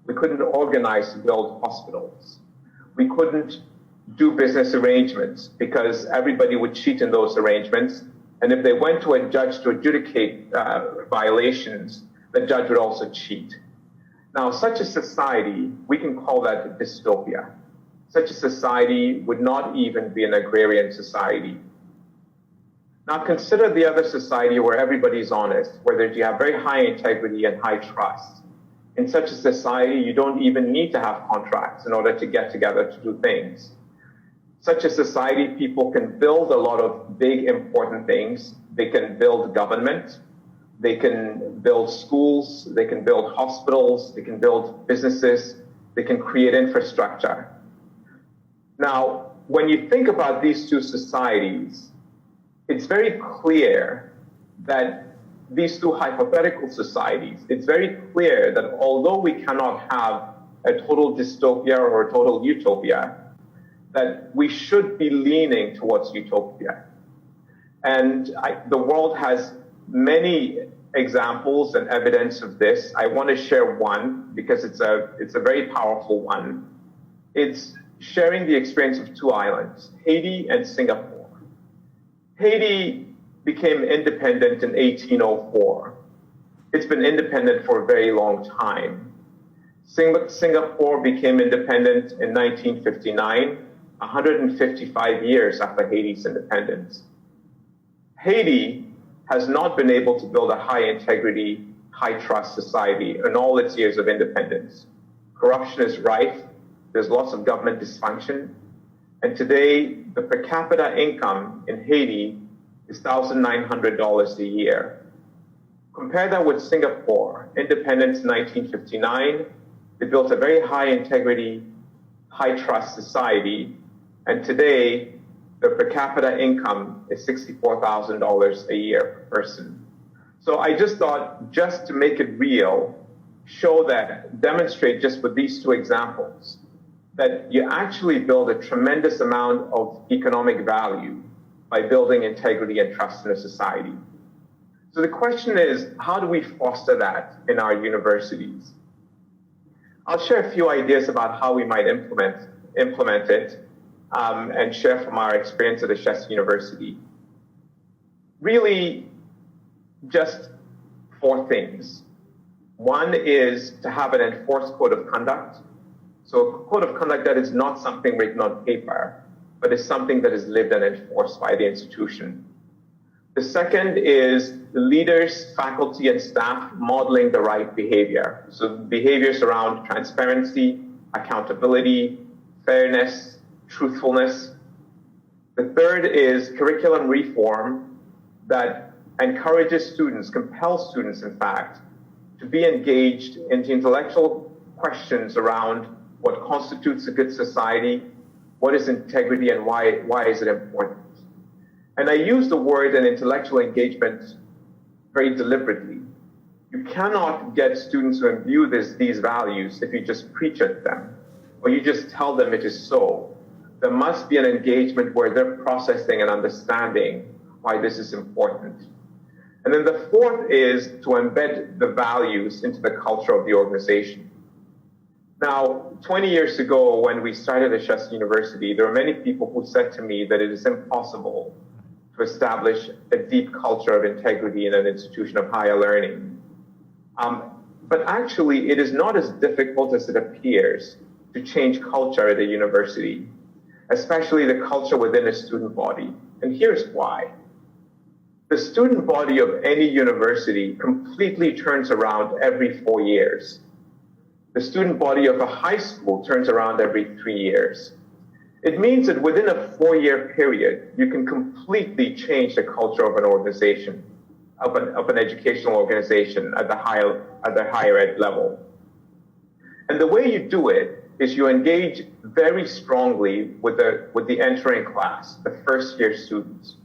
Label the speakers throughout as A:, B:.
A: We couldn't organize to build hospitals. We couldn't do business arrangements because everybody would cheat in those arrangements. And if they went to a judge to adjudicate violations, the judge would also cheat. Now, such a society, we can call that a dystopia. Such a society would not even be an agrarian society. Now, consider the other society where everybody's honest, where you have very high integrity and high trust. In such a society, you don't even need to have contracts in order to get together to do things. Such a society, people can build a lot of big, important things. They can build government. They can build schools, they can build hospitals, they can build businesses, they can create infrastructure. Now, when you think about these two societies, it's very clear that these two hypothetical societies, it's very clear that although we cannot have a total dystopia or a total utopia, that we should be leaning towards utopia. And the world has many examples and evidence of this. I want to share one because it's a very powerful one. It's sharing the experience of two islands, Haiti and Singapore. Haiti became independent in 1804. It's been independent for a very long time. Singapore became independent in 1959, 155 years after Haiti's independence. Haiti has not been able to build a high integrity, high trust society in all its years of independence. Corruption is rife, there's lots of government dysfunction, and today the per capita income in Haiti is $1,900 a year. Compare that with Singapore, independence 1959, they built a very high integrity, high trust society, and today the per capita income is $64,000 a year per person. So I just thought, just to make it real, demonstrate just with these two examples, that you actually build a tremendous amount of economic value by building integrity and trust in a society. So the question is, how do we foster that in our universities? I'll share a few ideas about how we might implement it. And share from our experience at Ashesi University. Really, just 4 things. One is to have an enforced code of conduct. So a code of conduct that is not something written on paper, but is something that is lived and enforced by the institution. The second is the leaders, faculty, and staff modeling the right behavior. So behaviors around transparency, accountability, fairness, truthfulness. The third is curriculum reform that encourages students, compels students, in fact, to be engaged in the intellectual questions around what constitutes a good society, what is integrity, and why is it important. And I use the word and intellectual engagement very deliberately. You cannot get students to imbue these values if you just preach at them, or you just tell them it is so. There must be an engagement where they're processing and understanding why this is important. And then the fourth is to embed the values into the culture of the organization. Now, 20 years ago, when we started Ashesi University, there were many people who said to me that it is impossible to establish a deep culture of integrity in an institution of higher learning. But actually, it is not as difficult as it appears to change culture at a university, especially the culture within a student body. And here's why. The student body of any university completely turns around every 4 years. The student body of a high school turns around every 3 years. It means that within a 4-year period, you can completely change the culture of an organization, of an educational organization at the higher ed level. And the way you do it is you engage very strongly with the entering class, the first year students.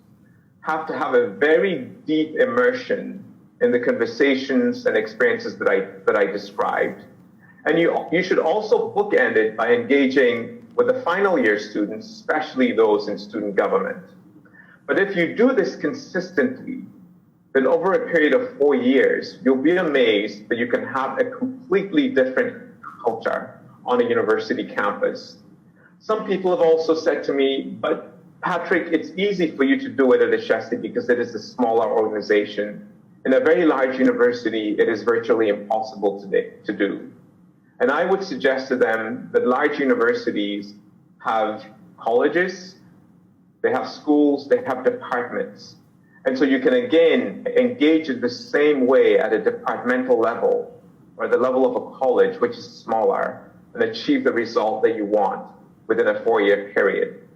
A: Have to have a very deep immersion in the conversations and experiences that I described. And you should also bookend it by engaging with the final year students, especially those in student government. But if you do this consistently, then over a period of 4 years, you'll be amazed that you can have a completely different culture on a university campus. Some people have also said to me, but Patrick, it's easy for you to do it at Ashesi because it is a smaller organization. In a very large university, it is virtually impossible to do. And I would suggest to them that large universities have colleges, they have schools, they have departments. And so you can, again, engage in the same way at a departmental level or the level of a college, which is smaller, and achieve the result that you want within a 4-year period.